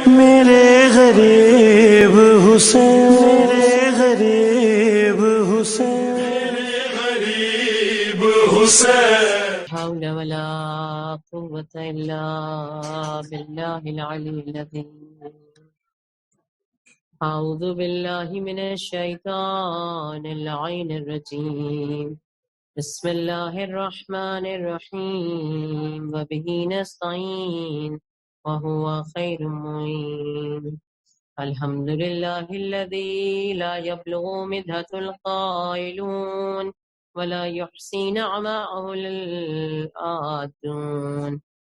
میرے غریب حسین، میرے غریب حسین، میرے غریب حسین. حول ولا قوة إلا بالله العلي العظيم. أعوذ بالله من الشيطان اللعين الرجيم. بسم الله الرحمن الرحيم. وبه نستعين وهو خير معين. الحمد لله الذي لا يبلغ مدحة القائلون ولا يحصي نعماءه الآدون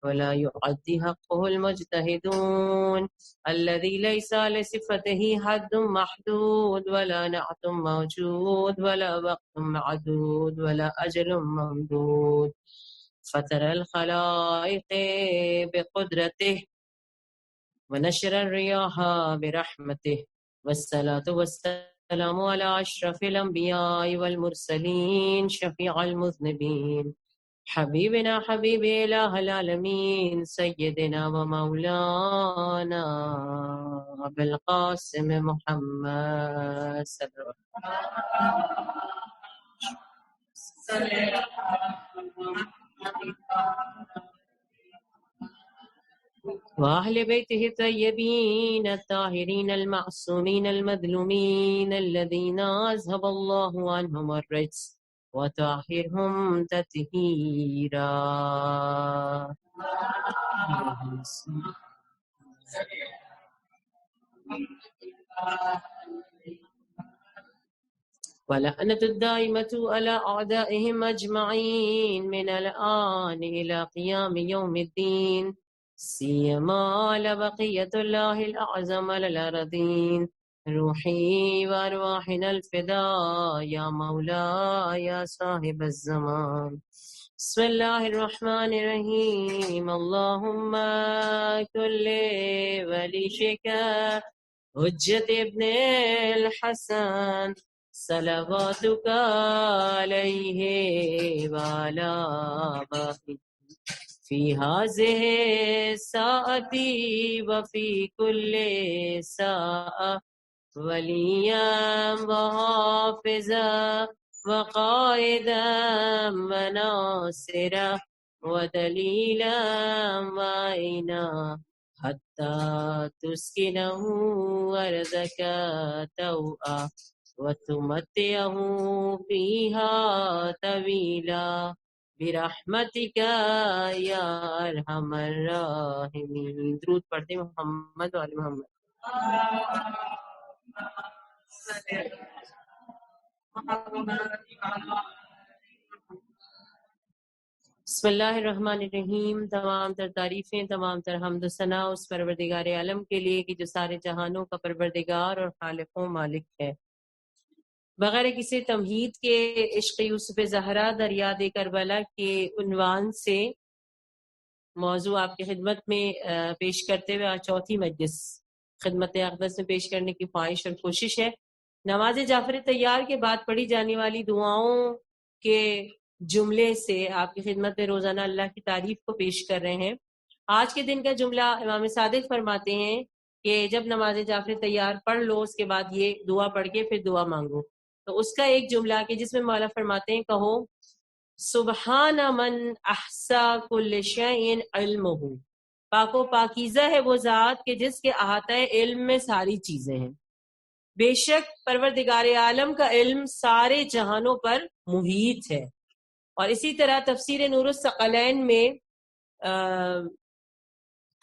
ولا يعد حقه المجتهدون الذي ليس لصفته حد محدود ولا نعت موجود ولا وقت معدود ولا أجل ممدود فطر الخلائق بقدرته ونشر الرياح برحمته والصلاة والسلام على أشرف الأنبياء والمرسلين شفيع المذنبين حبيبنا حبيب إله العالمين سيدنا ومولانا أبي القاسم محمد صلى الله عليه وأهل بيته الطيبين الطاهرين المعصومين المظلومين الذين أذهب الله عنهم الرجس وطهرهم تطهيرا. ولعنة الدائمة على أعدائهم أجمعين من الآن إلى قيام يوم الدين سيما على بقية الله الأعظم على الأرضين روحي وأرواحنا الفداء يا مولاي يا صاحب الزمان. بسم الله الرحمن الرحيم. اللهم كل وليك حجة ابن الحسن صلواتك عليه وعلى آبائه في هذه الساعة وفي كل ساعة وليا وحافظا وقائدا وناصرا ودليلا وعينا حتى تسكنه أرضك طوعا وتمتعه فيها طويلا برحمتك يا أرحم الراحمين. درود پڑھتے ہیں محمد و آل محمد. بسم اللہ الرحمن الرحیم. تمام تر تعریفیں، تمام تر حمد و ثنا اس پروردگار عالم کے لیے کہ جو سارے جہانوں کا پروردگار اور خالق و مالک ہے. بغیر کسی تمہید کے عشق یوسف زہرا دریاد کربلا کے عنوان سے موضوع آپ کی خدمت میں پیش کرتے ہوئے آج چوتھی مجلس خدمت اقدس میں پیش کرنے کی خواہش اور کوشش ہے. نماز جعفر طیار کے بعد پڑھی جانے والی دعاؤں کے جملے سے آپ کی خدمت میں روزانہ اللہ کی تعریف کو پیش کر رہے ہیں. آج کے دن کا جملہ امام صادق فرماتے ہیں کہ جب نماز جعفر طیار پڑھ لو اس کے بعد یہ دعا پڑھ کے پھر دعا مانگو. تو اس کا ایک جملہ کہ جس میں مولا فرماتے ہیں کہو سبحان من احصا کل شیء علمہ، پاک و پاکیزہ ہے وہ ذات کہ جس کے احاطہ علم میں ساری چیزیں ہیں. بے شک پروردگار عالم کا علم سارے جہانوں پر محیط ہے. اور اسی طرح تفسیر نور الثقلین میں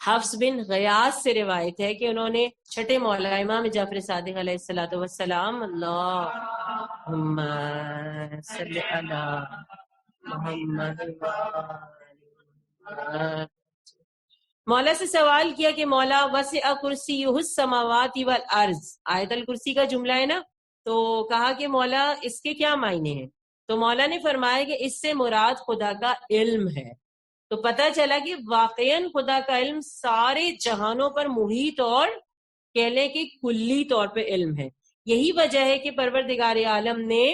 حفص بن غیاث سے روایت ہے کہ انہوں نے چھٹے مولا امام جعفر صادق علیہ الصلوۃ والسلام اللہم صلی علی محمد مولا سے سوال کیا کہ مولا وسع کرسیہ السماوات والارض، آیت الکرسی کا جملہ ہے نا، تو کہا کہ مولا اس کے کیا معنی ہیں؟ تو مولا نے فرمایا کہ اس سے مراد خدا کا علم ہے. تو پتہ چلا کہ واقعاً خدا کا علم سارے جہانوں پر محیط اور کہہ لیں کہ کلی طور پہ علم ہے. یہی وجہ ہے کہ پروردگار عالم نے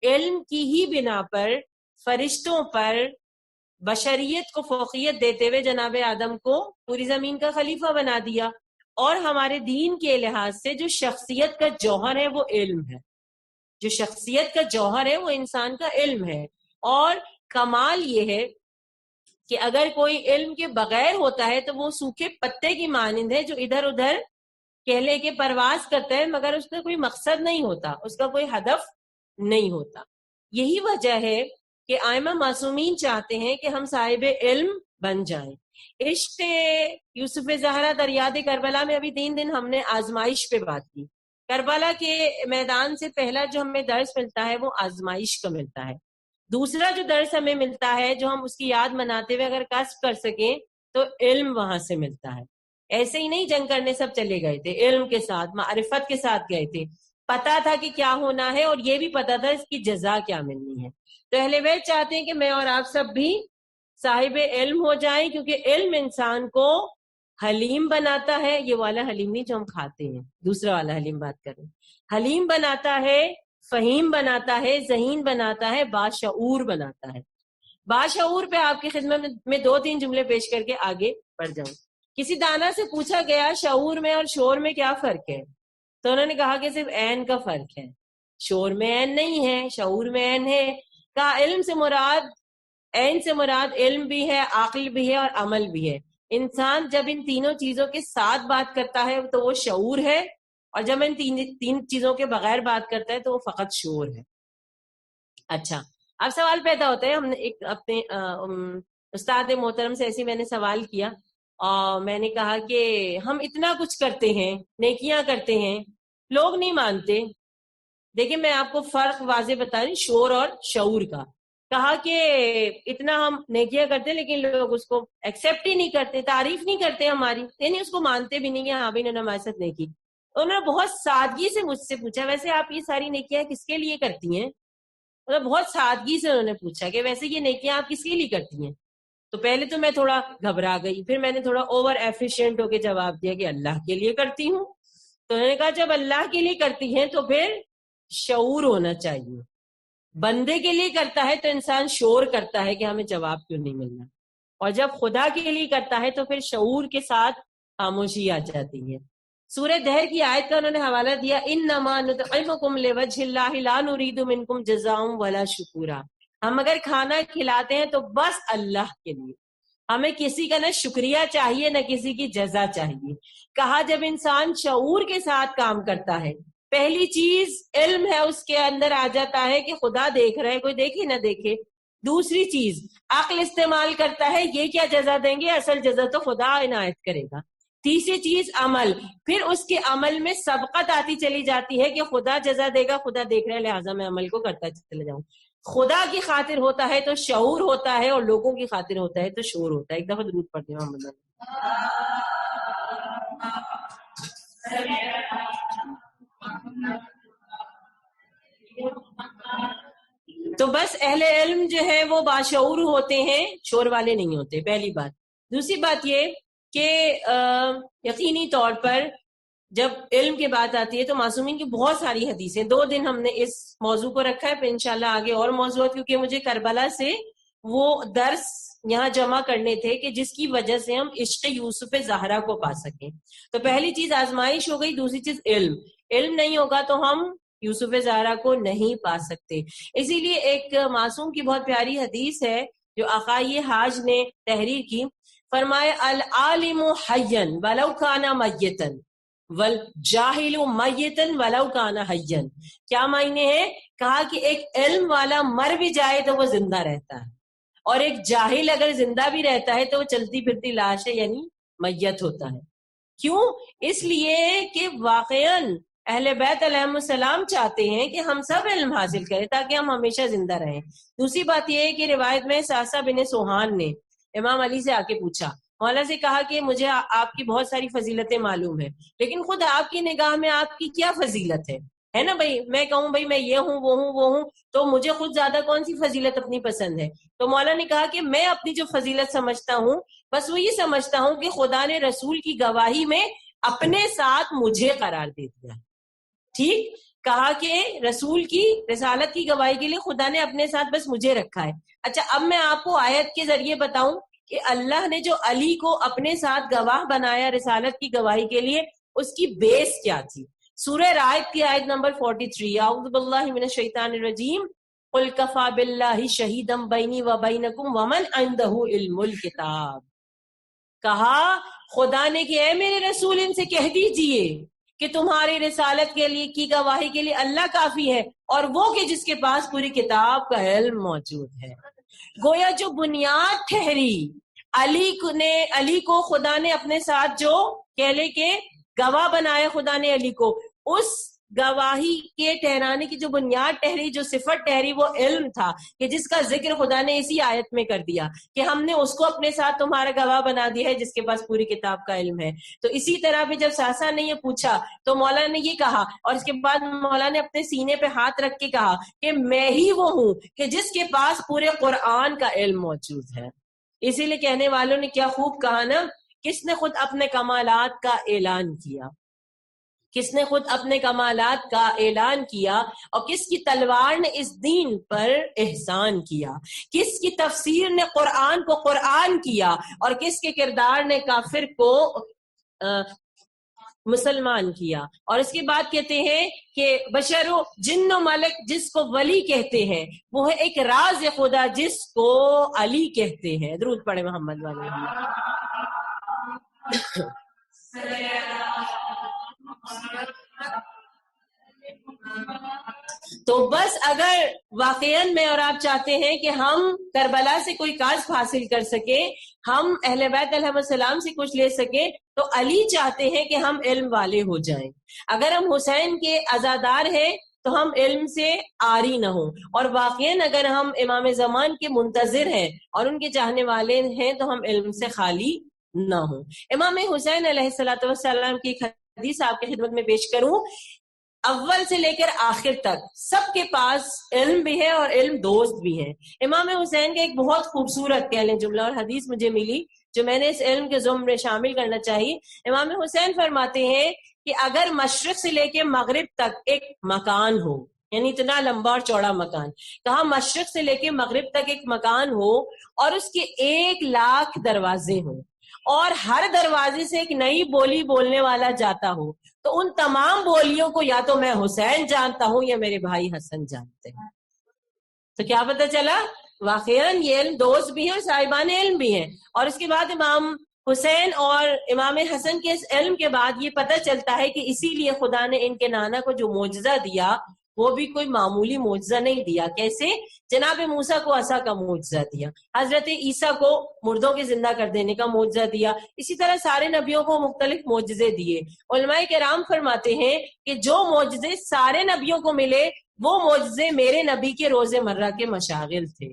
علم کی ہی بنا پر فرشتوں پر بشریت کو فوقیت دیتے ہوئے جناب آدم کو پوری زمین کا خلیفہ بنا دیا. اور ہمارے دین کے لحاظ سے جو شخصیت کا جوہر ہے وہ علم ہے. جو شخصیت کا جوہر ہے وہ انسان کا علم ہے. اور کمال یہ ہے کہ اگر کوئی علم کے بغیر ہوتا ہے تو وہ سوکھے پتے کی مانند ہے جو ادھر ادھر کہلے کے پرواز کرتا ہے مگر اس کا کوئی مقصد نہیں ہوتا, اس کا کوئی ہدف نہیں ہوتا. یہی وجہ ہے کہ ائمہ معصومین چاہتے ہیں کہ ہم صاحب علم بن جائیں. عشق یوسف زہرا در یاد کربلا میں ابھی 3 دن ہم نے آزمائش پہ بات کی. کربلا کے میدان سے پہلا جو ہمیں درس ملتا ہے وہ آزمائش کا ملتا ہے. دوسرا جو درس ہمیں ملتا ہے جو ہم اس کی یاد مناتے ہوئے اگر کسب کر سکیں تو علم وہاں سے ملتا ہے. ایسے ہی نہیں جنگ کرنے سب چلے گئے تھے, علم کے ساتھ معرفت کے ساتھ گئے تھے. پتا تھا کہ کیا ہونا ہے اور یہ بھی پتا تھا اس کی جزا کیا ملنی ہے. تو اہل بیت چاہتے ہیں کہ میں اور آپ سب بھی صاحب علم ہو جائیں, کیونکہ علم انسان کو حلیم بناتا ہے. یہ والا حلیم نہیں جو ہم کھاتے ہیں, دوسرا والا حلیم بات کریں. حلیم بناتا ہے, فہیم بناتا ہے, ذہین بناتا ہے, باشعور بناتا ہے. باشعور پہ آپ کی خدمت میں 2-3 جملے پیش کر کے آگے بڑھ جاؤں. کسی دانا سے پوچھا گیا شعور میں اور شور میں کیا فرق ہے, تو انہوں نے کہا کہ صرف عین کا فرق ہے. شور میں عین نہیں ہے, شعور میں عین ہے. کہا علم سے مراد, عین سے مراد علم بھی ہے, عقل بھی ہے اور عمل بھی ہے. انسان جب ان تینوں چیزوں کے ساتھ بات کرتا ہے تو وہ شعور ہے, اور جب ان تین چیزوں کے بغیر بات کرتا ہے تو وہ فقط شعور ہے. اچھا, اب سوال پیدا ہوتا ہے. ہم نے ایک اپنے استاد محترم سے ایسی میں نے سوال کیا اور میں نے کہا کہ ہم اتنا کچھ کرتے ہیں, نیکیاں کرتے ہیں, لوگ نہیں مانتے. دیکھیں میں آپ کو فرق واضح بتا رہی, شعور اور شعور کا. کہا کہ اتنا ہم نیکیاں کرتے لیکن لوگ اس کو ایکسیپٹ ہی نہیں کرتے, تعریف نہیں کرتے ہماری, یعنی اس کو مانتے بھی نہیں کہ ہاں بھی انہوں نے ہمارے ساتھ نیکی. انہوں نے بہت سادگی سے مجھ سے پوچھا ویسے آپ یہ ساری نیکیاں کس کے لیے کرتی ہیں. مطلب بہت سادگی سے انہوں نے پوچھا کہ ویسے یہ نیکیاں آپ کس کے لیے کرتی ہیں. تو پہلے تو میں تھوڑا گھبرا گئی, پھر میں نے تھوڑا اوور ایفیشینٹ ہو کے جواب دیا کہ اللہ کے لیے کرتی ہوں. تو انہوں نے کہا جب اللہ کے لیے کرتی ہیں تو پھر شعور ہونا چاہیے. بندے کے لیے کرتا ہے تو انسان شور کرتا ہے کہ ہمیں جواب کیوں نہیں ملنا, اور جب خدا کے لیے کرتا ہے تو پھر شعور کے ساتھ خاموشی آ جاتی ہے. سورہ دہر کی آیت کا انہوں نے حوالہ دیا, انما نطعمکم لوجہ اللہ لا نرید منکم جزاء ولا شکورا. ہم اگر کھانا کھلاتے ہیں تو بس اللہ کے لیے, ہمیں کسی کا نہ شکریہ چاہیے نہ کسی کی جزا چاہیے. کہا جب انسان شعور کے ساتھ کام کرتا ہے, پہلی چیز علم ہے اس کے اندر آ جاتا ہے کہ خدا دیکھ رہا ہے, کوئی دیکھے نہ دیکھے. دوسری چیز عقل استعمال کرتا ہے, یہ کیا جزا دیں گے, اصل جزا تو خدا عنایت کرے گا. تیسری چیز عمل, پھر اس کے عمل میں سبقت آتی چلی جاتی ہے کہ خدا جزا دے گا, خدا دیکھ رہا ہے لہٰذا میں عمل کو کرتا چلا جاؤں. خدا کی خاطر ہوتا ہے تو شعور ہوتا ہے, اور لوگوں کی خاطر ہوتا ہے تو شعور ہوتا ہے. ایک دفعہ درود پڑھتے ہیں محمد. تو بس اہل علم جو ہے وہ باشعور ہوتے ہیں, شور والے نہیں ہوتے, پہلی بات. دوسری بات یہ کہ یقینی طور پر جب علم کی بات آتی ہے تو معصومین کی بہت ساری حدیثیں, 2 دن ہم نے اس موضوع کو رکھا ہے, پھر انشاءاللہ آگے اور موضوعات, کیونکہ مجھے کربلا سے وہ درس یہاں جمع کرنے تھے کہ جس کی وجہ سے ہم عشق یوسف زہرا کو پا سکیں. تو پہلی چیز آزمائش ہو گئی, دوسری چیز علم. علم نہیں ہوگا تو ہم یوسف زہرا کو نہیں پا سکتے. اسی لیے ایک معصوم کی بہت پیاری حدیث ہے جو آقای حاج نے تحریر کی. فرمائے العالم حیًّا ولو کان میتًا والجاہل میتًا ولو کان حیًّا. کیا معنی ہے؟ کہا کہ ایک علم والا مر بھی جائے تو وہ زندہ رہتا ہے, اور ایک جاہل اگر زندہ بھی رہتا ہے تو وہ چلتی پھرتی لاش ہے, یعنی میت ہوتا ہے. کیوں؟ اس لیے کہ واقعاً اہل بیت علیہم السلام چاہتے ہیں کہ ہم سب علم حاصل کریں تاکہ ہم ہمیشہ زندہ رہیں. دوسری بات یہ ہے کہ روایت میں ساسا بن سوہان نے امام علی سے آ کے پوچھا, مولا سے کہا کہ مجھے آپ کی بہت ساری فضیلتیں معلوم ہیں, لیکن خود آپ کی نگاہ میں آپ کی کیا فضیلت ہے نا بھائی, میں کہوں بھائی میں یہ ہوں وہ ہوں وہ ہوں, تو مجھے خود زیادہ کون سی فضیلت اپنی پسند ہے. تو مولا نے کہا کہ میں اپنی جو فضیلت سمجھتا ہوں بس وہ یہ سمجھتا ہوں کہ خدا نے رسول کی گواہی میں اپنے ساتھ مجھے قرار دے دیا. ٹھیک, کہا کہ رسول کی رسالت کی گواہی کے لیے خدا نے اپنے ساتھ بس مجھے رکھا ہے. اچھا اب میں آپ کو آیت کے ذریعے بتاؤں کہ اللہ نے جو علی کو اپنے ساتھ گواہ بنایا رسالت کی گواہی کے لیے اس کی بیس کیا تھی. سورہ رعد کی آیت نمبر 43. اعوذ باللہ من الشیطان الرجیم قل کفی باللہ شہیدا بینی و بینکم ومن عندہ علم الکتاب. کہا خدا نے کہ اے میرے رسول ان سے کہہ دیجئے کہ تمہاری رسالت کے لیے کی گواہی کے لیے اللہ کافی ہے اور وہ کہ جس کے پاس پوری کتاب کا علم موجود ہے. گویا جو بنیاد ٹھہری علی کو خدا نے اپنے ساتھ جو کہہ لے کہ گواہ بنایا خدا نے علی کو, اس گواہی کے ٹھہرانے کی جو بنیاد ٹھہری, جو صفت ٹھہری, وہ علم تھا کہ جس کا ذکر خدا نے اسی آیت میں کر دیا کہ ہم نے اس کو اپنے ساتھ تمہارا گواہ بنا دیا ہے جس کے پاس پوری کتاب کا علم ہے. تو اسی طرح بھی جب ساسا نے یہ پوچھا تو مولا نے یہ کہا, اور اس کے بعد مولا نے اپنے سینے پہ ہاتھ رکھ کے کہا کہ میں ہی وہ ہوں کہ جس کے پاس پورے قرآن کا علم موجود ہے. اسی لیے کہنے والوں نے کیا خوب کہا نا, کس نے خود اپنے کمالات کا اعلان کیا, کس نے خود اپنے کمالات کا اعلان کیا, اور کس کی تلوار نے اس دین پر احسان کیا, کس کی تفسیر نے قرآن کو قرآن کیا, اور کس کے کردار نے کافر کو مسلمان کیا. اور اس کے بعد کہتے ہیں کہ بشر و جن و ملک جس کو ولی کہتے ہیں وہ ہے ایک راز خدا جس کو علی کہتے ہیں. درود پڑھے محمد والے. تو بس اگر واقعاً میں اور آپ چاہتے ہیں کہ ہم کربلا سے کوئی کاش حاصل کر سکے, ہم اہل بیت علیہ السلام سے کچھ لے سکے, تو علی چاہتے ہیں کہ ہم علم والے ہو جائیں. اگر ہم حسین کے عزادار ہیں تو ہم علم سے عاری نہ ہوں, اور واقعاً اگر ہم امام زمان کے منتظر ہیں اور ان کے چاہنے والے ہیں تو ہم علم سے خالی نہ ہوں. امام حسین علیہ السلام کی ایک حدیث آپ کی خدمت میں پیش کروں. اول سے لے کر آخر تک سب کے پاس علم بھی ہے اور علم دوست بھی ہے. امام حسین کا ایک بہت خوبصورت کہہ لیں جملہ اور حدیث مجھے ملی جو میں نے اس علم کے زمرے میں شامل کرنا چاہیے. امام حسین فرماتے ہیں کہ اگر مشرق سے لے کے مغرب تک ایک مکان ہو, یعنی اتنا لمبا اور چوڑا مکان, کہا مشرق سے لے کے مغرب تک ایک مکان ہو اور اس کے 1,00,000 دروازے ہوں اور ہر دروازے سے ایک نئی بولی بولنے والا جاتا ہو, تو ان تمام بولیوں کو یا تو میں حسین جانتا ہوں یا میرے بھائی حسن جانتے ہیں. تو کیا پتہ چلا, واقعاً یہ علم دوست بھی ہیں اور صاحبان علم بھی ہیں. اور اس کے بعد امام حسین اور امام حسن کے اس علم کے بعد یہ پتہ چلتا ہے کہ اسی لیے خدا نے ان کے نانا کو جو معجزہ دیا وہ بھی کوئی معمولی معجزہ نہیں دیا. کیسے؟ جناب موسیٰ کو عصا کا معجزہ دیا, حضرت عیسیٰ کو مردوں کے زندہ کر دینے کا معجزہ دیا, اسی طرح سارے نبیوں کو مختلف معجزے دیے. علماء کرام فرماتے ہیں کہ جو معجزے سارے نبیوں کو ملے وہ معجزے میرے نبی کے روز مرہ کے مشاغل تھے,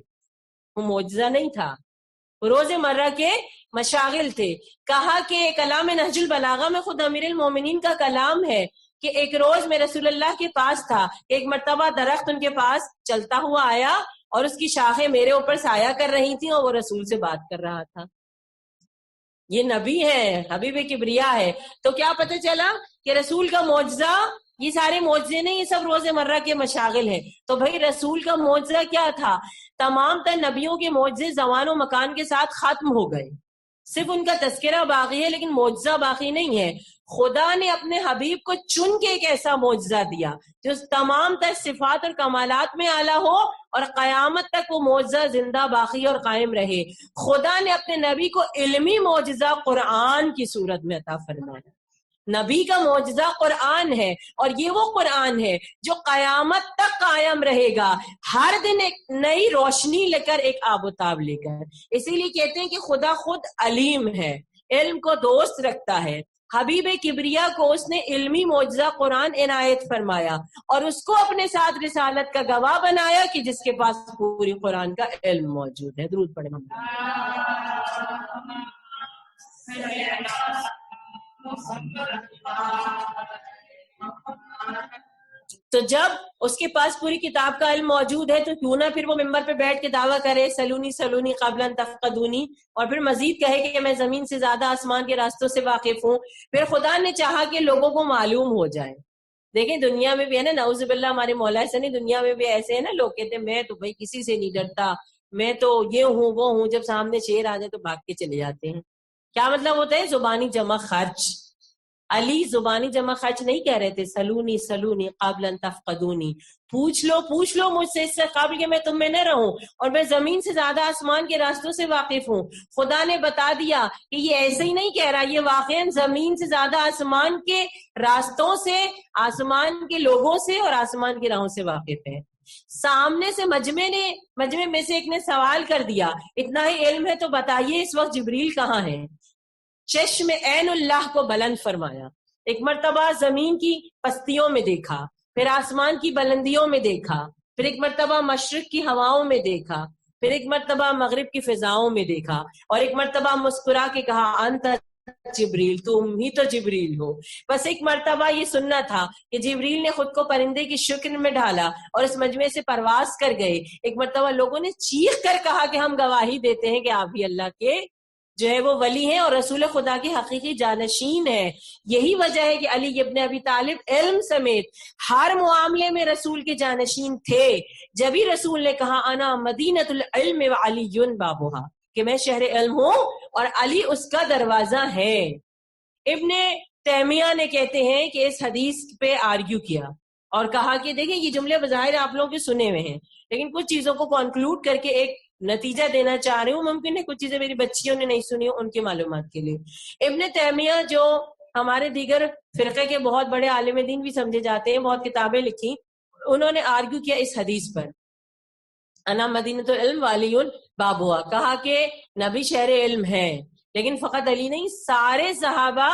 وہ معجزہ نہیں تھا, روز مرہ کے مشاغل تھے. کہا کہ کلام نہج البلاغہ میں خود امیر المومنین کا کلام ہے کہ ایک روز میں رسول اللہ کے پاس تھا, ایک مرتبہ درخت ان کے پاس چلتا ہوا آیا اور اس کی شاخیں میرے اوپر سایہ کر رہی تھیں اور وہ رسول سے بات کر رہا تھا. یہ نبی ہے, حبیب کبریا ہے. تو کیا پتہ چلا کہ رسول کا معجزہ, یہ سارے معجزے نہیں, یہ سب روز مرہ کے مشاغل ہیں. تو بھائی رسول کا معجزہ کیا تھا؟ تمام تر نبیوں کے معجزے زمان و مکان کے ساتھ ختم ہو گئے, صرف ان کا تذکرہ باقی ہے لیکن معجزہ باقی نہیں ہے. خدا نے اپنے حبیب کو چن کے ایک ایسا معجزہ دیا جو تمام تر صفات اور کمالات میں اعلیٰ ہو اور قیامت تک وہ معجزہ زندہ باقی اور قائم رہے. خدا نے اپنے نبی کو علمی معجزہ قرآن کی صورت میں عطا فرمایا. نبی کا معجزہ قرآن ہے اور یہ وہ قرآن ہے جو قیامت تک قائم رہے گا, ہر دن ایک نئی روشنی لے کر, ایک آب و تاب لے کر. اسی لیے کہتے ہیں کہ خدا خود علیم ہے, علم کو دوست رکھتا ہے. حبیب کبریا کو اس نے علمی معجزہ قرآن عنایت فرمایا اور اس کو اپنے ساتھ رسالت کا گواہ بنایا کہ جس کے پاس پوری قرآن کا علم موجود ہے. درود پڑھیں. تو جب اس کے پاس پوری کتاب کا علم موجود ہے تو کیوں نہ پھر وہ ممبر پہ بیٹھ کے دعویٰ کرے سلونی سلونی قبل ان تفقدونی, اور پھر مزید کہے کہ میں زمین سے زیادہ آسمان کے راستوں سے واقف ہوں. پھر خدا نے چاہا کہ لوگوں کو معلوم ہو جائے. دیکھیں دنیا میں بھی ہے نا، نعوذ باللہ ہمارے مولا ایسے نہیں، دنیا میں بھی ایسے ہیں نا، لوگ کہتے ہیں میں تو بھائی کسی سے نہیں ڈرتا، میں تو یہ ہوں وہ ہوں، جب سامنے شیر آ جائے تو بھاگ کے چلے جاتے ہیں. کیا مطلب ہوتا ہے؟ زبانی جمع خرچ. علی زبانی جمع خرچ نہیں کہہ رہے تھے، سلونی سلونی قابل ان تفقدونی، پوچھ لو مجھ سے اس سے قابل کہ میں تم میں نہ رہوں، اور میں زمین سے زیادہ آسمان کے راستوں سے واقف ہوں. خدا نے بتا دیا کہ یہ ایسے ہی نہیں کہہ رہا، یہ واقعاً زمین سے زیادہ آسمان کے راستوں سے، آسمان کے لوگوں سے اور آسمان کی راہوں سے واقف ہے. سامنے سے مجمع میں سے ایک نے سوال کر دیا، اتنا ہی علم ہے تو بتائیے اس وقت جبریل کہاں ہے؟ چشم عین اللہ کو بلند فرمایا. ایک مرتبہ زمین کی پستیوں میں دیکھا، پھر آسمان کی بلندیوں میں دیکھا، پھر ایک مرتبہ مشرق کی ہواؤں میں دیکھا، پھر ایک مرتبہ مغرب کی فضاؤں میں دیکھا، اور ایک مرتبہ مسکرا کے کہا انت جبریل، تم ہی تو جبریل ہو. بس ایک مرتبہ یہ سننا تھا کہ جبریل نے خود کو پرندے کی شکل میں ڈھالا اور اس مجمع سے پرواز کر گئے. ایک مرتبہ لوگوں نے چیخ کر کہا کہ ہم گواہی دیتے ہیں کہ آپ ہی اللہ کے جو ہے وہ ولی ہیں اور رسول خدا کے حقیقی جانشین ہیں. یہی وجہ ہے کہ علی ابن ابی طالب علم سمیت ہر معاملے میں رسول کے جانشین تھے. جبھی رسول نے کہا انا مدینۃ العلم وعلی بابھا، کہ میں شہر علم ہوں اور علی اس کا دروازہ ہے. ابن تیمیہ نے کہتے ہیں کہ اس حدیث پہ آرگیو کیا اور کہا کہ دیکھیں یہ جملے بظاہر آپ لوگوں کے سنے ہوئے ہیں، لیکن کچھ چیزوں کو کنکلوڈ کر کے ایک نتیجہ دینا چاہ رہی ہوں. ممکن ہے کچھ چیزیں میری بچیوں نے نہیں سنی ان کی معلومات کے لیے. ابن تیمیہ جو ہمارے دیگر فرقے کے بہت بڑے عالم دین بھی سمجھے جاتے ہیں، بہت کتابیں لکھی، انہوں نے آرگیو کیا اس حدیث پر، انا مدینۃ العلم وعلی بابھا، کہا کہ نبی شہر علم ہے، لیکن فقط علی نہیں، سارے صحابہ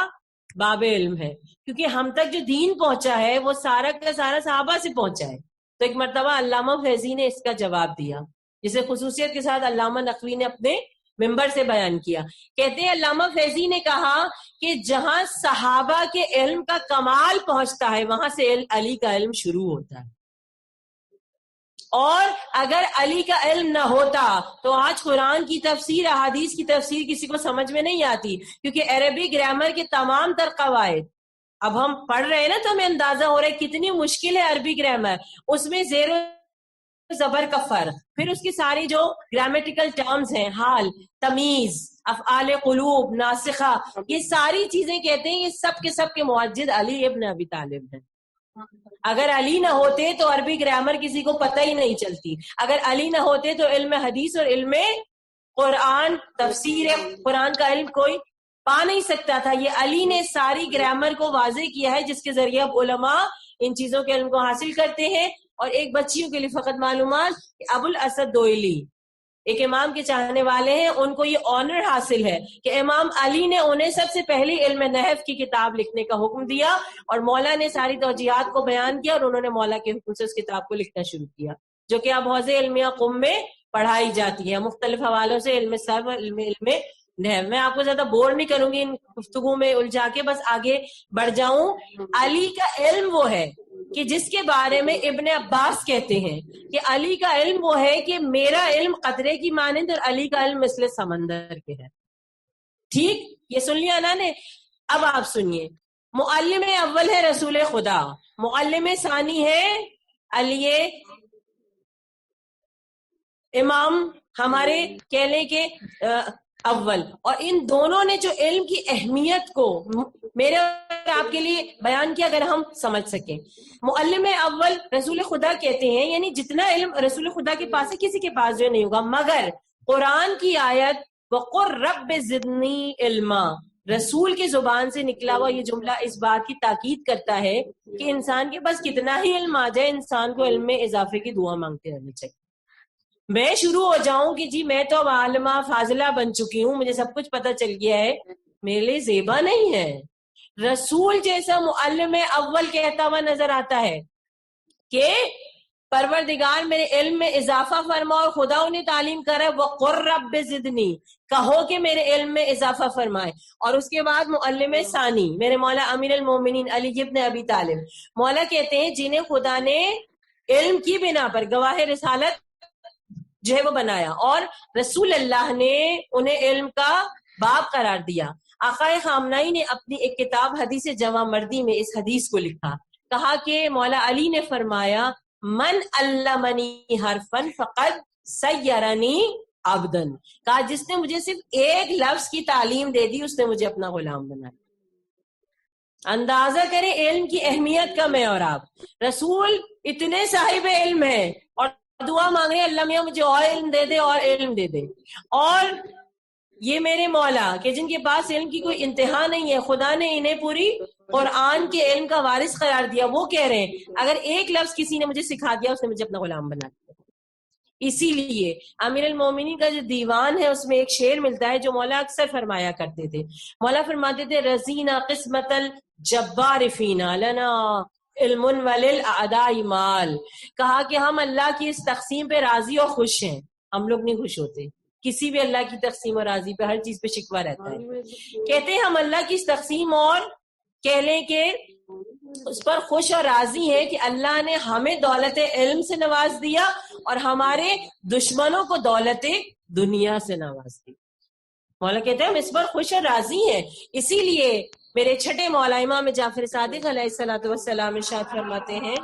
باب علم ہے، کیونکہ ہم تک جو دین پہنچا ہے وہ سارا کا سارا صحابہ سے پہنچا ہے. تو ایک مرتبہ علامہ فیضی نے اس کا جواب دیا، جسے خصوصیت کے ساتھ علامہ نقوی نے اپنے ممبر سے بیان کیا. کہتے ہیں علامہ فیضی نے کہا کہ جہاں صحابہ کے علم کا کمال پہنچتا ہے وہاں سے علی کا علم شروع ہوتا ہے، اور اگر علی کا علم نہ ہوتا تو آج قرآن کی تفسیر، احادیث کی تفسیر کسی کو سمجھ میں نہیں آتی، کیونکہ عربی گرامر کے تمام تر قواعد اب ہم پڑھ رہے ہیں نا تو ہمیں اندازہ ہو رہا ہے کتنی مشکل ہے عربی گرامر. اس میں زیر و زبر کا فرق، پھر اس کی ساری جو گرامیٹیکل ٹرمز ہیں، حال، تمیز، افعال قلوب، ناسخہ، یہ ساری چیزیں کہتے ہیں یہ سب کے موجد علی ابن ابی طالب ہیں. اگر علی نہ ہوتے تو عربی گرامر کسی کو پتہ ہی نہیں چلتی، اگر علی نہ ہوتے تو علم حدیث اور علم قرآن، تفسیر قرآن کا علم کوئی پا نہیں سکتا تھا. یہ علی نے ساری گرامر کو واضح کیا ہے جس کے ذریعے اب علماء ان چیزوں کے علم کو حاصل کرتے ہیں. اور ایک بچیوں کے لیے فقط معلومات کہ ابو الاسد دوئلی ایک امام کے چاہنے والے ہیں، ان کو یہ آنر حاصل ہے کہ امام علی نے انہیں سب سے پہلی علم نحو کی کتاب لکھنے کا حکم دیا، اور مولا نے ساری توجیہات کو بیان کیا اور انہوں نے مولا کے حکم سے اس کتاب کو لکھنا شروع کیا، جو کہ اب حوزہ علمیہ قم میں پڑھائی جاتی ہے مختلف حوالوں سے، علم صرف، علم نحو. میں آپ کو زیادہ بور نہیں کروں گی ان گفتگو میں الجھا کے، بس آگے بڑھ جاؤں. علی کا علم وہ ہے کہ جس کے بارے میں ابن عباس کہتے ہیں کہ علی کا علم وہ ہے کہ میرا علم قطرے کی مانند اور علی کا علم مثل سمندر کے ہے. ٹھیک، یہ سن لیا نا نے. اب آپ سنیے، معلم اول ہے رسول خدا، معلم ثانی ہے علی امام ہمارے کہنے کے اول، اور ان دونوں نے جو علم کی اہمیت کو میرے اور آپ کے لیے بیان کیا اگر ہم سمجھ سکیں. معلم اول رسول خدا کہتے ہیں یعنی جتنا علم رسول خدا کے پاس ہے کسی کے پاس جو نہیں ہوگا، مگر قرآن کی آیت وَقُلْ رَبِّ زِدْنِی عِلْمًا، رسول کی زبان سے نکلا ہوا یہ جملہ اس بات کی تاکید کرتا ہے کہ انسان کے پاس کتنا ہی علم آ جائے انسان کو علم میں اضافے کی دعا مانگتے رہنی چاہیے. میں شروع ہو جاؤں کہ جی میں تو اب عالمہ فاضلہ بن چکی ہوں، مجھے سب کچھ پتہ چل گیا ہے، میرے لیے زیبا نہیں ہے. رسول جیسا معلم اول کہتا ہوا نظر آتا ہے کہ پروردگار میرے علم میں اضافہ فرما، اور خدا انہیں تعلیم کر رہا ہے وَقُلْ رَبِّ زِدْنِی، کہو کہ میرے علم میں اضافہ فرمائے. اور اس کے بعد معلم ثانی میرے مولا امیر المومنین علی ابن ابی طالب، مولا کہتے ہیں جنہیں خدا نے علم کی بنا پر گواہ رسالت جو ہے وہ بنایا، اور رسول اللہ نے انہیں علم کا باب قرار دیا. آقا خامنائی نے اپنی ایک کتاب حدیث جوامردی میں اس حدیث کو لکھا، کہا کہ مولا علی نے فرمایا من علمنی حرفن فقد سیرنی عبدن، کہا جس نے مجھے صرف ایک لفظ کی تعلیم دے دی اس نے مجھے اپنا غلام بنا دیا۔ اندازہ کریں علم کی اہمیت کا میں اور آپ، رسول اتنے صاحب علم ہیں اور دعا مانگ رہے ہیں اللہ میاں مجھے اور علم دے دے اور علم دے دے، اور یہ میرے مولا کہ جن کے پاس علم کی کوئی انتہا نہیں ہے، خدا نے انہیں پوری قرآن کے علم کا وارث قرار دیا، وہ کہہ رہے ہیں اگر ایک لفظ کسی نے مجھے سکھا دیا اس نے مجھے اپنا غلام بنا دیا۔ اسی لیے امیر المومنین کا جو دیوان ہے اس میں ایک شعر ملتا ہے جو مولا اکثر فرمایا کرتے تھے، مولا فرماتے تھے رزینا قسمت الجبار فینا لنا علم وللاعداء مال، کہا کہ ہم اللہ کی اس تقسیم پہ راضی اور خوش ہیں، ہم لوگ نہیں خوش ہوتے کسی بھی اللہ کی تقسیم اور راضی پہ، ہر چیز پہ شکوہ رہتا ہے۔ کہتے ہیں ہم اللہ کی اس تقسیم اور کہہ لیں کہ اس پر خوش اور راضی ہیں کہ اللہ نے ہمیں دولت علم سے نواز دیا اور ہمارے دشمنوں کو دولت دنیا سے نواز دیا۔ مولا کہتے ہیں ہم اس پر خوش اور راضی ہیں، اسی لیے میرے چھٹے مولا امام جعفر صادق علیہ الصلوۃ والسلام ارشاد فرماتے ہیں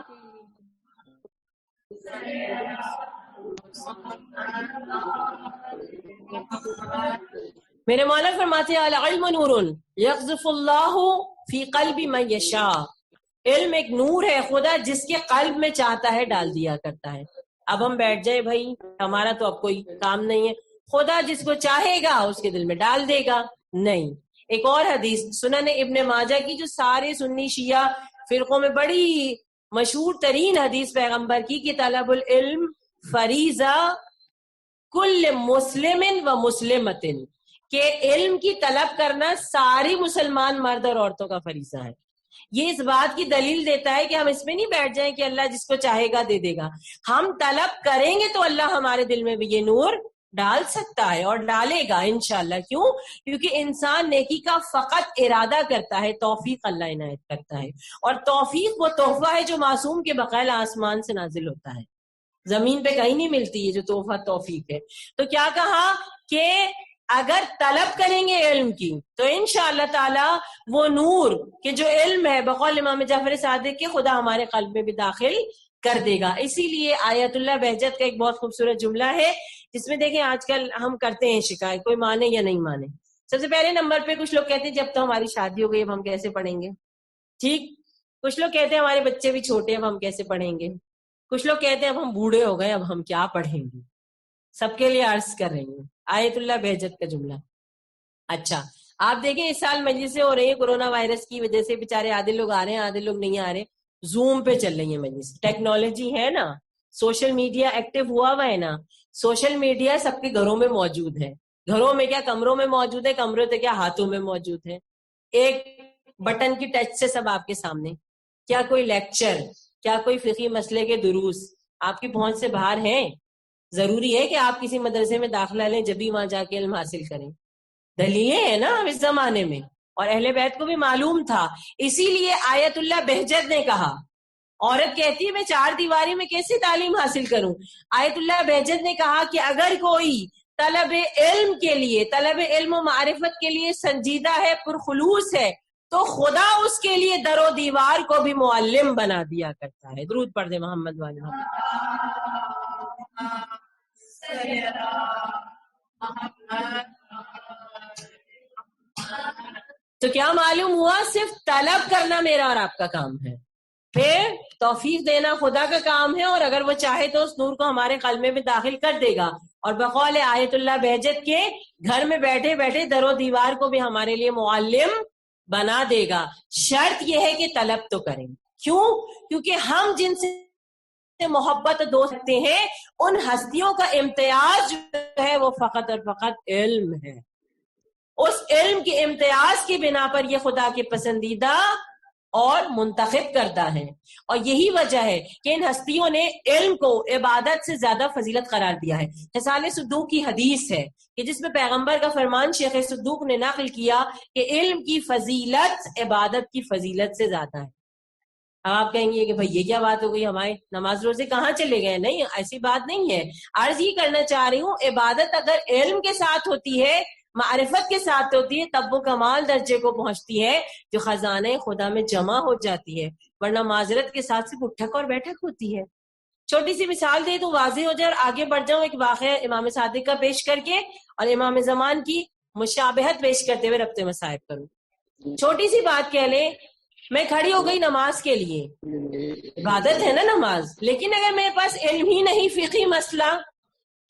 میرے مولا فرماتے ہیں العلم نور یقذف اللہ فی قلب من یشاء، علم ایک نور ہے خدا جس کے قلب میں چاہتا ہے ڈال دیا کرتا ہے۔ اب ہم بیٹھ جائے بھائی ہمارا تو اب کوئی کام نہیں ہے، خدا جس کو چاہے گا اس کے دل میں ڈال دے گا۔ نہیں، ایک اور حدیث سنن ابن ماجہ کی جو سارے سنی شیعہ فرقوں میں بڑی مشہور ترین حدیث پیغمبر کی کہ طلب العلم فریضہ کل مسلم و مسلمت، کہ علم کی طلب کرنا ساری مسلمان مرد اور عورتوں کا فریضہ ہے۔ یہ اس بات کی دلیل دیتا ہے کہ ہم اس میں نہیں بیٹھ جائیں کہ اللہ جس کو چاہے گا دے دے گا، ہم طلب کریں گے تو اللہ ہمارے دل میں بھی یہ نور ڈال سکتا ہے اور ڈالے گا انشاءاللہ۔ کیوں؟ کیونکہ انسان نیکی کا فقط ارادہ کرتا ہے، توفیق اللہ عنایت کرتا ہے، اور توفیق وہ تحفہ ہے جو معصوم کے بقول آسمان سے نازل ہوتا ہے، زمین پہ کہیں نہیں ملتی ہے جو تحفہ توفیق ہے۔ تو کیا کہا کہ اگر طلب کریں گے علم کی تو انشاءاللہ تعالی وہ نور کہ جو علم ہے بقول امام جعفر صادق کے خدا ہمارے قلب میں بھی داخل کر دے گا۔ اسی لیے آیت اللہ بہجت کا ایک بہت خوبصورت جملہ ہے جس میں دیکھیں آج کل ہم کرتے ہیں شکایت، کوئی مانے یا نہیں مانے۔ سب سے پہلے نمبر پہ کچھ لوگ کہتے ہیں جب تو ہماری شادی ہو گئی اب ہم کیسے پڑھیں گے، ٹھیک؟ کچھ لوگ کہتے ہیں ہمارے بچے بھی چھوٹے اب ہم کیسے پڑھیں گے، کچھ لوگ کہتے ہیں اب ہم بوڑھے ہو گئے اب ہم کیا پڑھیں گے۔ سب کے لیے عرض کر رہی ہوں آیت اللہ بہجت کا جملہ۔ اچھا آپ دیکھیں اس سال مجلسیں ہو رہی ہیں کورونا وائرس کی وجہ سے، بےچارے آدھے لوگ آ رہے ہیں آدھے لوگ نہیں آ رہے، زوم پہ چل رہی ہیں مجلس، ٹیکنالوجی ہے نا، سوشل میڈیا ایکٹیو ہوا ہے نا، سوشل میڈیا سب کے گھروں میں موجود ہے، گھروں میں کیا کمروں میں موجود ہے، کمروں سے کیا ہاتھوں میں موجود ہے، ایک بٹن کی ٹچ سے سب آپ کے سامنے۔ کیا کوئی لیکچر، کیا کوئی فقہی مسئلے کے دروس آپ کی پہنچ سے باہر ہیں؟ ضروری ہے کہ آپ کسی مدرسے میں داخلہ لیں جبھی وہاں جا کے علم حاصل کریں، دلیلیں ہیں نا اس زمانے میں، اور اہل بیت کو بھی معلوم تھا۔ اسی لیے آیت اللہ بہجت نے کہا، عورت کہتی ہے میں چار دیواری میں کیسے تعلیم حاصل کروں، آیت اللہ بہجت نے کہا کہ اگر کوئی طلب علم کے لیے، طلب علم و معرفت کے لیے سنجیدہ ہے، پرخلوص ہے، تو خدا اس کے لیے در و دیوار کو بھی معلم بنا دیا کرتا ہے۔ درود پڑھ دے محمد والے محمد۔ تو کیا معلوم ہوا، صرف طلب کرنا میرا اور آپ کا کام ہے، پھر توفیق دینا خدا کا کام ہے، اور اگر وہ چاہے تو اس نور کو ہمارے قلب میں بھی داخل کر دے گا، اور بقول آیت اللہ بہجت کے گھر میں بیٹھے بیٹھے در و دیوار کو بھی ہمارے لیے معلم بنا دے گا۔ شرط یہ ہے کہ طلب تو کریں۔ کیوں؟ کیونکہ ہم جن سے محبت دوست رکھتے ہیں ان ہستیوں کا امتیاز جو ہے وہ فقط اور فقط علم ہے، اس علم کے امتیاز کی بنا پر یہ خدا کے پسندیدہ اور منتخب کرتا ہے، اور یہی وجہ ہے کہ ان ہستیوں نے علم کو عبادت سے زیادہ فضیلت قرار دیا ہے۔ حسال صدوق کی حدیث ہے کہ جس میں پیغمبر کا فرمان شیخ صدوق نے نقل کیا کہ علم کی فضیلت عبادت کی فضیلت سے زیادہ ہے۔ اب آپ کہیں گے کہ بھئی یہ کیا بات ہو گئی، ہمارے نماز روزے کہاں چلے گئے؟ نہیں، ایسی بات نہیں ہے، عرض یہ کرنا چاہ رہی ہوں عبادت اگر علم کے ساتھ ہوتی ہے، معرفت کے ساتھ ہوتی ہے تب وہ کمال درجے کو پہنچتی ہے جو خزانہ خدا میں جمع ہو جاتی ہے، ورنہ معذرت کے ساتھ صرف اٹھک اور بیٹھک ہوتی ہے۔ چھوٹی سی مثال دے تو واضح ہو جائے اور آگے بڑھ جاؤں، ایک واقعہ امام صادق کا پیش کر کے اور امام زمان کی مشابہت پیش کرتے ہوئے ربط مصائب کروں۔ چھوٹی سی بات کہہ لیں، میں کھڑی ہو گئی نماز کے لیے، عبادت ہے نا نماز، لیکن اگر میرے پاس علم ہی نہیں فقہی مسئلہ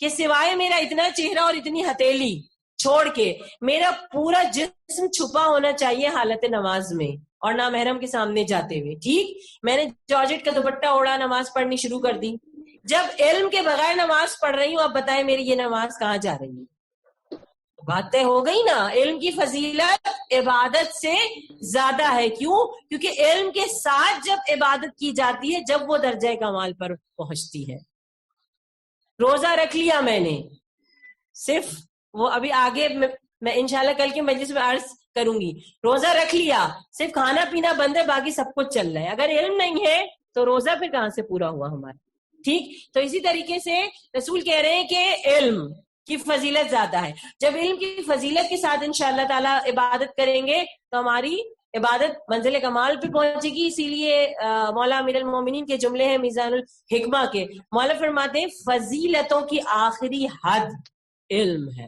کہ سوائے میرا اتنا چہرہ اور اتنی ہتھیلی چھوڑ کے میرا پورا جسم چھپا ہونا چاہیے حالت نماز میں اور نامحرم کے سامنے جاتے ہوئے، ٹھیک، میں نے جارجٹ کا دوپٹہ اوڑا نماز پڑھنی شروع کر دی، جب علم کے بغیر نماز پڑھ رہی ہوں اب بتائیں میری یہ نماز کہاں جا رہی ہے؟ باتیں ہو گئی نا۔ علم کی فضیلت عبادت سے زیادہ ہے، کیوں؟ کیونکہ علم کے ساتھ جب عبادت کی جاتی ہے جب وہ درجہ کمال پر پہنچتی ہے۔ روزہ رکھ لیا میں نے، صرف وہ ابھی آگے میں انشاءاللہ کل کے مجلس میں عرض کروں گی، روزہ رکھ لیا صرف کھانا پینا بند ہے باقی سب کچھ چل رہا ہے، اگر علم نہیں ہے تو روزہ پھر کہاں سے پورا ہوا ہمارا؟ ٹھیک، تو اسی طریقے سے رسول کہہ رہے ہیں کہ علم کی فضیلت زیادہ ہے۔ جب علم کی فضیلت کے ساتھ انشاءاللہ تعالی عبادت کریں گے تو ہماری عبادت منزل کمال پہ پہنچے گی۔ اسی لیے مولا امیر المومنین کے جملے ہیں میزان الحکمہ کے، مولا فرماتے ہیں فضیلتوں کی آخری حد علم ہے،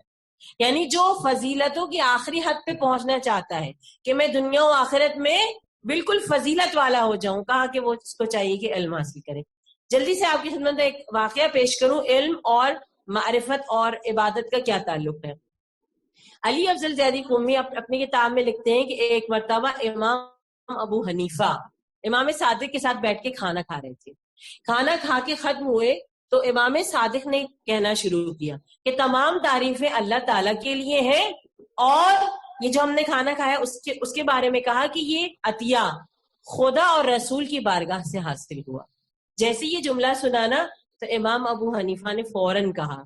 یعنی جو فضیلتوں کی آخری حد پہ پہنچنا چاہتا ہے کہ میں دنیا و آخرت میں بالکل فضیلت والا ہو جاؤں، کہا کہ وہ اس کو چاہیے کہ علم حاصل کرے۔ جلدی سے آپ کی خدمت میں ایک واقعہ پیش کروں، علم اور معرفت اور عبادت کا کیا تعلق ہے۔ علی افضل زیدی قمی اپنی کتاب میں لکھتے ہیں کہ ایک مرتبہ امام ابو حنیفہ امام صادق کے ساتھ بیٹھ کے کھانا کھا رہے تھے، کھانا کھا کے ختم ہوئے تو امام صادق نے کہنا شروع کیا کہ تمام تعریفیں اللہ تعالیٰ کے لیے ہیں، اور یہ جو ہم نے کھانا کھایا اس کے بارے میں کہا کہ یہ عطیہ خدا اور رسول کی بارگاہ سے حاصل ہوا۔ جیسے یہ جملہ سنانا تو امام ابو حنیفہ نے فوراً کہا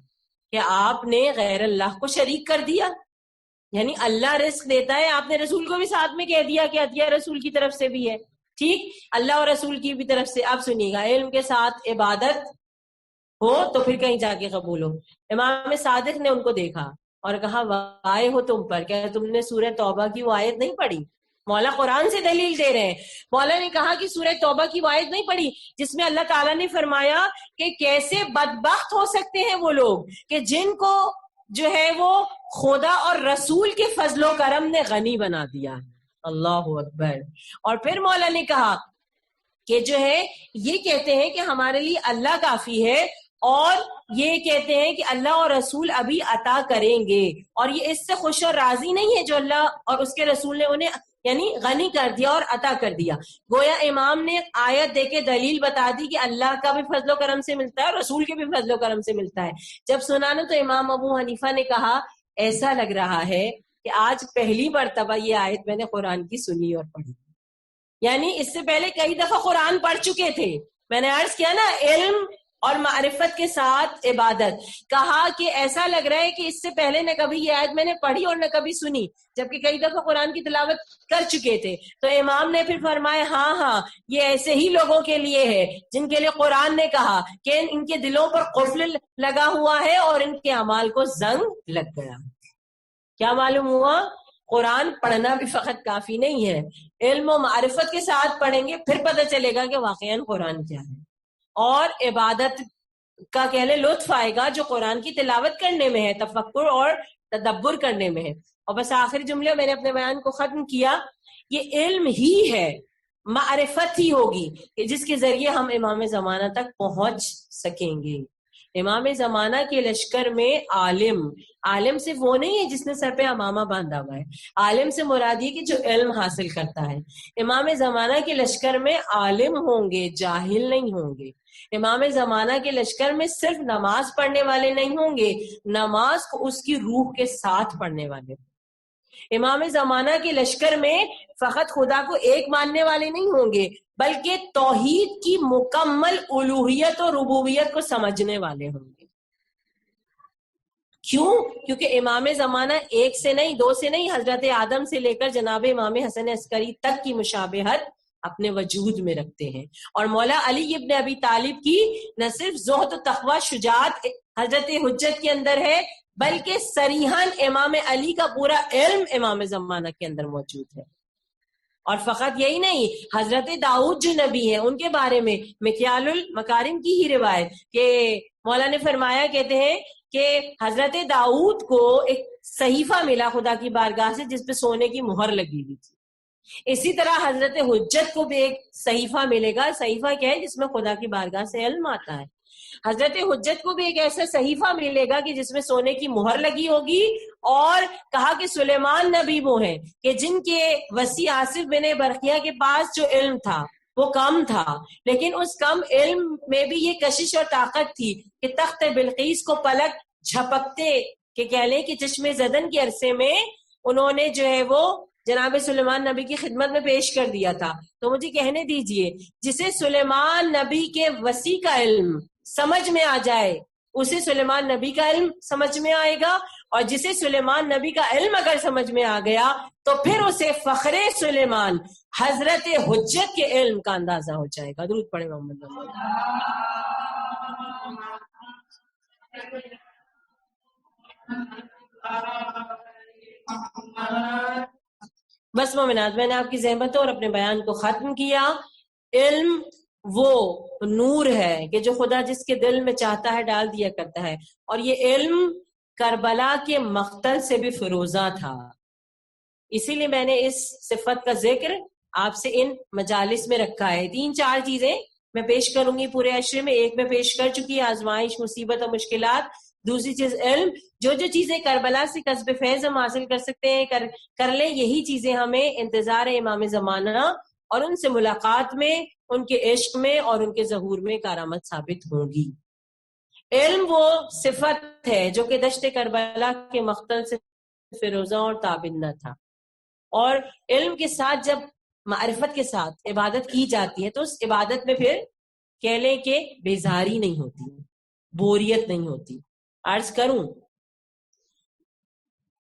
کہ آپ نے غیر اللہ کو شریک کر دیا، یعنی اللہ رزق دیتا ہے، آپ نے رسول کو بھی ساتھ میں کہہ دیا کہ عطیہ رسول کی طرف سے بھی ہے، ٹھیک، اللہ اور رسول کی بھی طرف سے۔ اب سنیے گا، علم کے ساتھ عبادت ہو تو پھر کہیں جا کے قبول ہو۔ امام صادق نے ان کو دیکھا اور کہا وائے ہو تم پر، کیا تم نے سورہ توبہ کی وہ آیت نہیں پڑھی؟ مولا قرآن سے دلیل دے رہے ہیں۔ مولا نے کہا کہ سورہ توبہ کی وہ آیت نہیں پڑھی جس میں اللہ تعالیٰ نے فرمایا کہ کیسے بدبخت ہو سکتے ہیں وہ لوگ کہ جن کو جو ہے وہ خدا اور رسول کے فضل و کرم نے غنی بنا دیا۔ اللہ اکبر۔ اور پھر مولا نے کہا کہ جو ہے یہ کہتے ہیں کہ ہمارے لیے اللہ کافی ہے، اور یہ کہتے ہیں کہ اللہ اور رسول ابھی عطا کریں گے، اور یہ اس سے خوش اور راضی نہیں ہے جو اللہ اور اس کے رسول نے انہیں یعنی غنی کر دیا اور عطا کر دیا۔ گویا امام نے آیت دے کے دلیل بتا دی کہ اللہ کا بھی فضل و کرم سے ملتا ہے اور رسول کے بھی فضل و کرم سے ملتا ہے۔ جب سنانا تو امام ابو حنیفہ نے کہا ایسا لگ رہا ہے کہ آج پہلی مرتبہ یہ آیت میں نے قرآن کی سنی اور پڑھی، یعنی اس سے پہلے کئی دفعہ قرآن پڑھ چکے تھے۔ میں نے عرض کیا نا، علم اور معرفت کے ساتھ عبادت، کہا کہ ایسا لگ رہا ہے کہ اس سے پہلے نہ کبھی یہ آیت میں نے پڑھی اور نہ کبھی سنی، جبکہ کئی دفعہ قرآن کی تلاوت کر چکے تھے۔ تو امام نے پھر فرمایا ہاں یہ ایسے ہی لوگوں کے لیے ہے جن کے لیے قرآن نے کہا کہ ان کے دلوں پر قفل لگا ہوا ہے اور ان کے اعمال کو زنگ لگ گیا۔ کیا معلوم ہوا؟ قرآن پڑھنا بھی فقط کافی نہیں ہے، علم و معرفت کے ساتھ پڑھیں گے پھر پتہ چلے گا کہ واقعاً قرآن کیا ہے، اور عبادت کا کہہ لے لطف آئے گا جو قرآن کی تلاوت کرنے میں ہے، تفکر اور تدبر کرنے میں ہے۔ اور بس آخری جملے میں نے اپنے بیان کو ختم کیا، یہ علم ہی ہے، معرفت ہی ہوگی کہ جس کے ذریعے ہم امام زمانہ تک پہنچ سکیں گے۔ امام زمانہ کے لشکر میں عالم صرف وہ نہیں ہے جس نے سر پہ امامہ باندھا ہوا ہے، عالم سے مراد یہ کہ جو علم حاصل کرتا ہے۔ امام زمانہ کے لشکر میں عالم ہوں گے، جاہل نہیں ہوں گے۔ امام زمانہ کے لشکر میں صرف نماز پڑھنے والے نہیں ہوں گے، نماز کو اس کی روح کے ساتھ پڑھنے والے۔ امام زمانہ کے لشکر میں فقط خدا کو ایک ماننے والے نہیں ہوں گے بلکہ توحید کی مکمل الوہیت اور ربوبیت کو سمجھنے والے ہوں گے۔ کیوں؟ کیونکہ امام زمانہ ایک سے نہیں، دو سے نہیں، حضرت آدم سے لے کر جناب امام حسن عسکری تک کی مشابہت اپنے وجود میں رکھتے ہیں، اور مولا علی ابن ابی طالب کی نہ صرف زہد و تقوی شجاعت حضرت حجت کے اندر ہے بلکہ صریحاً امام علی کا پورا علم امام زمانہ کے اندر موجود ہے. اور فقط یہی نہیں، حضرت داؤد جو نبی ہیں ان کے بارے میں مکیال المکارم کی ہی روایت کہ مولا نے فرمایا، کہتے ہیں کہ حضرت داؤد کو ایک صحیفہ ملا خدا کی بارگاہ سے جس پہ سونے کی مہر لگی ہوئی تھی. اسی طرح حضرت حجت کو بھی ایک صحیفہ ملے گا. صحیفہ کیا ہے؟ جس میں خدا کی بارگاہ سے علم آتا ہے. حضرت حجت کو بھی ایک ایسا صحیفہ ملے گا کہ جس میں سونے کی مہر لگی ہوگی. اور کہا کہ سلیمان نبی وہ ہیں کہ جن کے وسیع آصف بن برقیہ کے پاس جو علم تھا وہ کم تھا، لیکن اس کم علم میں بھی یہ کشش اور طاقت تھی کہ تخت بلقیس کو پلک جھپکتے کہ کہہ لیں کہ چشم زدن کے عرصے میں انہوں نے جو ہے وہ جناب سلیمان نبی کی خدمت میں پیش کر دیا تھا. تو مجھے کہنے دیجئے، جسے سلیمان نبی کے وسیع کا علم سمجھ میں آ جائے اسے سلیمان نبی کا علم سمجھ میں آئے گا، اور جسے سلیمان نبی کا علم اگر سمجھ میں آ گیا تو پھر اسے فخر سلیمان حضرت حجت کے علم کا اندازہ ہو جائے گا. درود پڑھے محمد. بس مومنات، میں نے آپ کی زحمتوں اور اپنے بیان کو ختم کیا. علم وہ نور ہے کہ جو خدا جس کے دل میں چاہتا ہے ڈال دیا کرتا ہے، اور یہ علم کربلا کے مقتل سے بھی فروزہ تھا. اسی لیے میں نے اس صفت کا ذکر آپ سے ان مجالس میں رکھا ہے. 3-4 چیزیں میں پیش کروں گی پورے عشرے میں. ایک میں پیش کر چکی ہے، آزمائش، مصیبت اور مشکلات. دوسری چیز علم. جو چیزیں کربلا سے کسب فیض ہم حاصل کر سکتے ہیں کر لیں. یہی چیزیں ہمیں انتظار امام زمانہ اور ان سے ملاقات میں، ان کے عشق میں اور ان کے ظہور میں کارآمد ثابت ہوں گی. علم وہ صفت ہے جو کہ دشت کربلا کے مقتل سے فیروزہ اور تابند نہ تھا. اور علم کے ساتھ جب معرفت کے ساتھ عبادت کی جاتی ہے تو اس عبادت میں پھر کہہ لیں کہ بیزاری نہیں ہوتی، بوریت نہیں ہوتی. عرض کروں،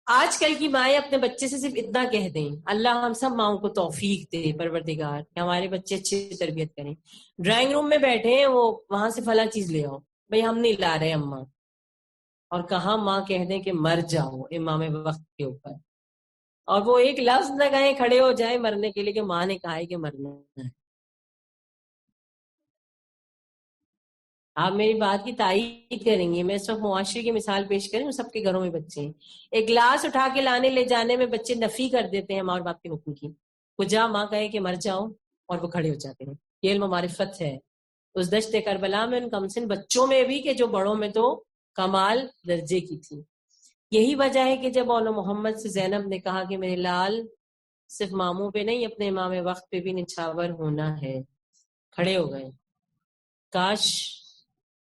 آج کل کی مائیں اپنے بچے سے صرف اتنا کہہ دیں، اللہ ہم سب ماؤں کو توفیق دے پروردگار کہ ہمارے بچے اچھی تربیت کریں. ڈرائنگ روم میں بیٹھے ہیں، وہ وہاں سے فلاں چیز لے آؤ، بھئی ہم نہیں لا رہے اماں. اور کہاں ماں کہہ دیں کہ مر جاؤ امام وقت کے اوپر، اور وہ ایک لفظ نہ کہیں کھڑے ہو جائیں مرنے کے لیے کہ ماں نے کہا ہے کہ مرنا ہے. آپ میری بات کی تائید کریں گے. میں اس وقت معاشرے کی مثال پیش کروں، سب کے گھروں میں بچے ہیں. ایک گلاس اٹھا کے لانے لے جانے میں بچے نفی کر دیتے ہیں ماں اور باپ کے حکم کی. کجا ماں کہے کہ مر جاؤ اور وہ کھڑے ہو جاتے ہیں. یہ علم و معرفت ہے اس دشت کربلا میں ان کمسن بچوں میں بھی کہ جو بڑوں میں تو کمال درجے کی تھی. یہی وجہ ہے کہ جب اولو محمد سے زینب نے کہا کہ میرے لال صرف ماموں پہ نہیں اپنے امام وقت پہ بھی نچھاور ہونا ہے، کھڑے ہو گئے. کاش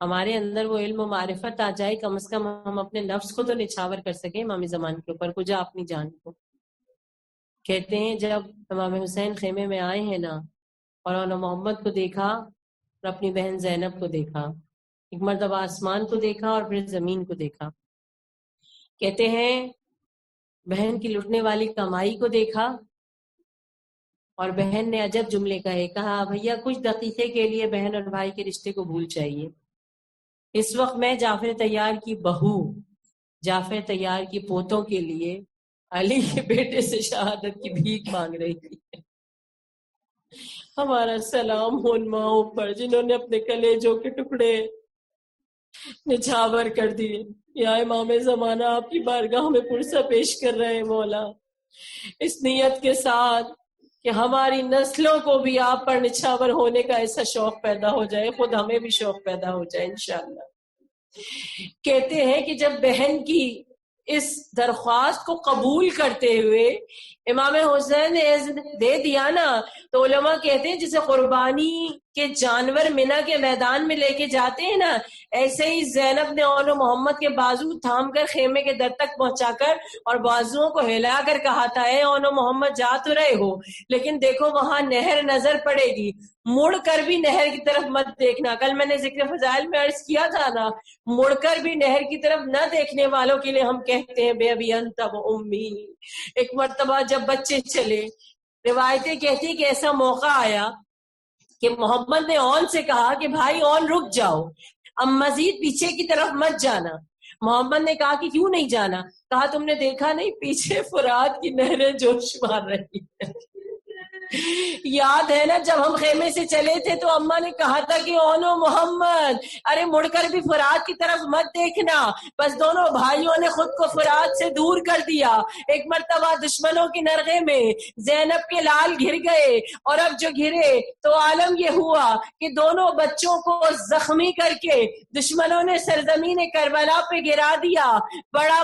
ہمارے اندر وہ علم و معرفت آ جائے، کم از کم ہم اپنے نفس کو تو نچھاور کر سکیں امام زمان کے اوپر، کجا اپنی جان کو. کہتے ہیں جب امام حسین خیمے میں آئے ہیں نا اور اولو محمد کو دیکھا اور اپنی بہن زینب کو دیکھا، ایک مرتبہ آسمان کو دیکھا اور پھر زمین کو دیکھا. کہتے ہیں بہن کی لٹنے والی کمائی کو دیکھا اور بہن نے عجب جملے کہا بھیا کچھ دقیقے کے لیے بہن اور بھائی کے رشتے کو بھول جائیے. اس وقت میں جعفر طیار کی بہو، جعفر طیار کی پوتوں کے لیے علی کے بیٹے سے شہادت کی بھیک مانگ رہی تھی. ہمارا سلام ہو ان ماؤں پر جنہوں نے اپنے کلیجوں کے ٹکڑے نچھاور کر دیے. یا امام زمانہ آپ کی بارگاہ میں پرسہ پیش کر رہے ہیں مولا، اس نیت کے ساتھ کہ ہماری نسلوں کو بھی آپ پر نچھاور ہونے کا ایسا شوق پیدا ہو جائے، خود ہمیں بھی شوق پیدا ہو جائے انشاءاللہ. کہتے ہیں کہ جب بہن کی اس درخواست کو قبول کرتے ہوئے امام حسین نے اذن دے دیا نا تو علماء کہتے ہیں جسے قربانی کے جانور منا کے میدان میں لے کے جاتے ہیں نا، ایسے ہی زینب نے اولو محمد کے بازو تھام کر خیمے کے در تک پہنچا کر اور بازوؤں کو ہلا کر کہا تھا اے اولو محمد جا تو رہے ہو لیکن دیکھو وہاں نہر نظر پڑے گی، مڑ کر بھی نہر کی طرف مت دیکھنا. کل میں نے ذکر فضائل میں عرض کیا تھا نا، مڑ کر بھی نہر کی طرف نہ دیکھنے والوں کے لیے ہم کہتے ہیں بے ابی انت و امی. ایک مرتبہ جب بچے چلے، روایتیں کہتی کہ ایسا موقع آیا کہ محمد نے اون سے کہا کہ بھائی اون رک جاؤ، اب مزید پیچھے کی طرف مت جانا. محمد نے کہا کہ کیوں نہیں جانا؟ کہا تم نے دیکھا نہیں پیچھے فرات کی نہریں جوش مار رہی ہیں۔ یاد ہے نا جب ہم خیمے سے چلے تھے تو اماں نے کہا تھا کہ اونو محمد، ارے مڑ کر بھی فرات کی طرف مت دیکھنا۔ بس دونوں بھائیوں نے خود کو فرات سے دور کر دیا۔ ایک مرتبہ دشمنوں کے نرغے میں زینب کے لال گر گئے، اور اب جو گرے تو عالم یہ ہوا کہ دونوں بچوں کو زخمی کر کے دشمنوں نے سرزمین کربلا پہ گرا دیا۔ بڑا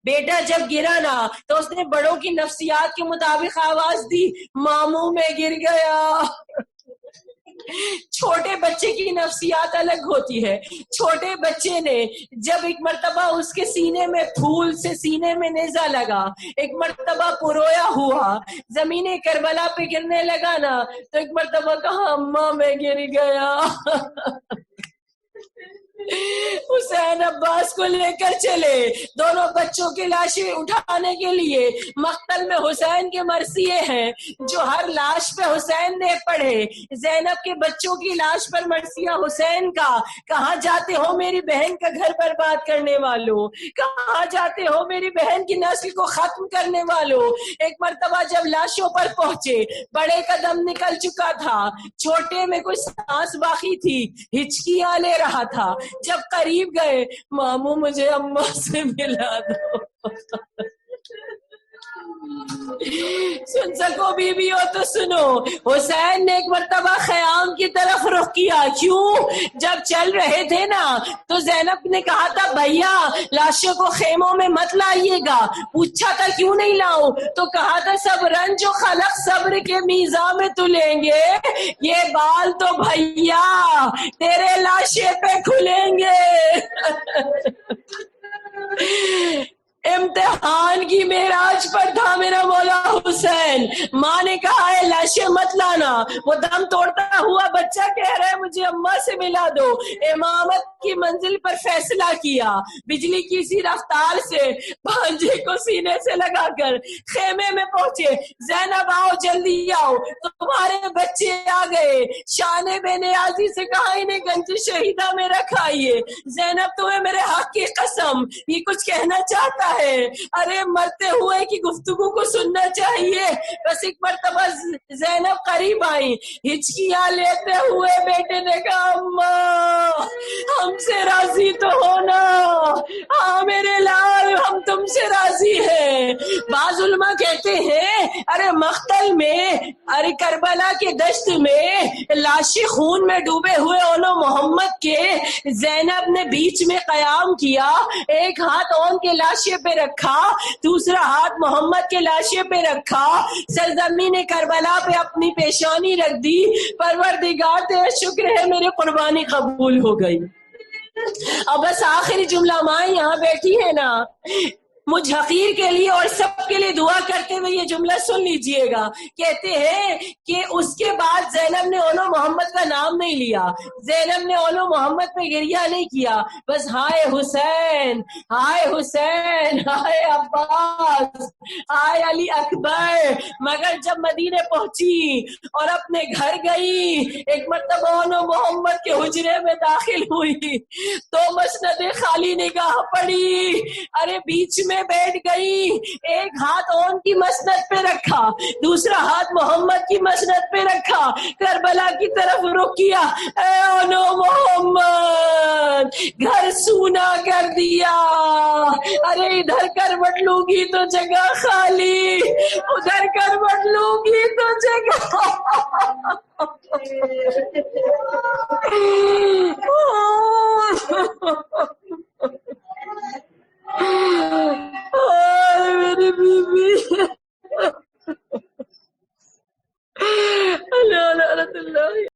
بیٹا جب گرا نا تو اس نے بڑوں کی نفسیات کے مطابق آواز دی، ماموں میں گر گیا۔ چھوٹے بچے کی نفسیات الگ ہوتی ہے۔ چھوٹے بچے نے جب ایک مرتبہ اس کے سینے میں پھول سے سینے میں نیزہ لگا، ایک مرتبہ پرویا ہوا، زمین کربلا پہ گرنے لگا نا تو ایک مرتبہ کہا اماں میں گر گیا۔ حسین عباس کو لے کر چلے، دونوں بچوں کی لاشیں اٹھانے کے لیے۔ مقتل میں حسین کے مرثیے ہیں جو ہر لاش پہ حسین نے پڑھے۔ زینب کے بچوں کی لاش پر مرثیہ حسین کا، کہاں جاتے ہو میری بہن کا گھر برباد کرنے والوں، کہاں جاتے ہو میری بہن کی نسل کو ختم کرنے والوں۔ ایک مرتبہ جب لاشوں پر پہنچے، بڑے کا دم نکل چکا تھا، چھوٹے میں کچھ سانس باقی تھی، ہچکیاں لے رہا تھا۔ جب قریب گئے، ماموں مجھے اماں سے ملا دو۔ سن سکو بیوی ہو تو سنو، حسین نے ایک مرتبہ خیام کی طرف رخ کیا۔ کیوں؟ جب چل رہے تھے نا تو زینب نے کہا تھا بھیا لاشوں کو خیموں میں مت لائیے گا۔ پوچھا تھا کیوں نہیں لاؤں تو کہا تھا سب رنج و خلق صبر کے میزان میں تلیں گے، یہ بال تو بھیا تیرے لاشے پہ کھلیں گے۔ امتحان کی معراج پر تھا میرا مولا حسین۔ ماں نے کہا ہے لاشیں مت لانا، وہ دم توڑتا ہوا بچہ کہہ رہا ہے مجھے اماں سے ملا دو۔ امامت کی منزل پر فیصلہ کیا، بجلی کی سی رفتار سے بھانجے کو سینے سے لگا کر خیمے میں پہنچے۔ زینب آؤ جلدی آؤ، تمہارے بچے آ گئے۔ شان بے نیازی سے کہا انہیں گنج شہیدہ میں رکھائیے۔ زینب تمہیں میرے حق کی قسم یہ کچھ کہنا چاہتا ہے؟ ارے مرتے ہوئے کی گفتگو کو سننا چاہیے۔ بس ایک مرتبہ زینب قریب آئی، ہچکیاں لیتے ہوئے بیٹے نے کہا اماں ہم سے راضی تو ہونا، ہاں میرے لال ہم تم سے راضی ہیں۔ بعض علماء کہتے ہیں ارے مقتل میں، ارے کربلا کے دشت میں لاشیں خون میں ڈوبے ہوئے اولو محمد کے زینب نے بیچ میں قیام کیا، ایک ہاتھ اون کے لاشے پہ رکھا، دوسرا ہاتھ محمد کے لاشے پہ رکھا، سرزمین کربلا پہ اپنی پیشانی رکھ دی، پروردگار تیرا شکر ہے میری قربانی قبول ہو گئی۔ اب بس آخری جملہ ماں یہاں بیٹھی ہے نا، مجھ حقیر کے لیے اور سب کے لیے دعا کرتے ہوئے یہ جملہ سن لیجئے گا۔ کہتے ہیں کہ اس کے بعد زینب نے اولو محمد کا نام نہیں لیا، زینب نے اولو محمد پہ گریہ نہیں کیا، بس ہائے حسین، ہائے حسین، ہائے عباس، ہائے علی اکبر۔ مگر جب مدینے پہنچی اور اپنے گھر گئی، ایک مرتبہ اولو محمد کے حجرے میں داخل ہوئی تو مسند خالی نگاہ پڑی، ارے بیچ میں بیٹھ گئی، ایک ہاتھ اون کی مسند پہ رکھا، دوسرا ہاتھ محمد کی مسند پہ رکھا، کربلا کی طرف رخ کیا، اے اونو محمد گھر سونا کر دیا، ارے ادھر کروٹ لوں گی تو جگہ خالی، ادھر کروٹ لوں گی تو جگہ میری بیوی اللہ اللہ اللہ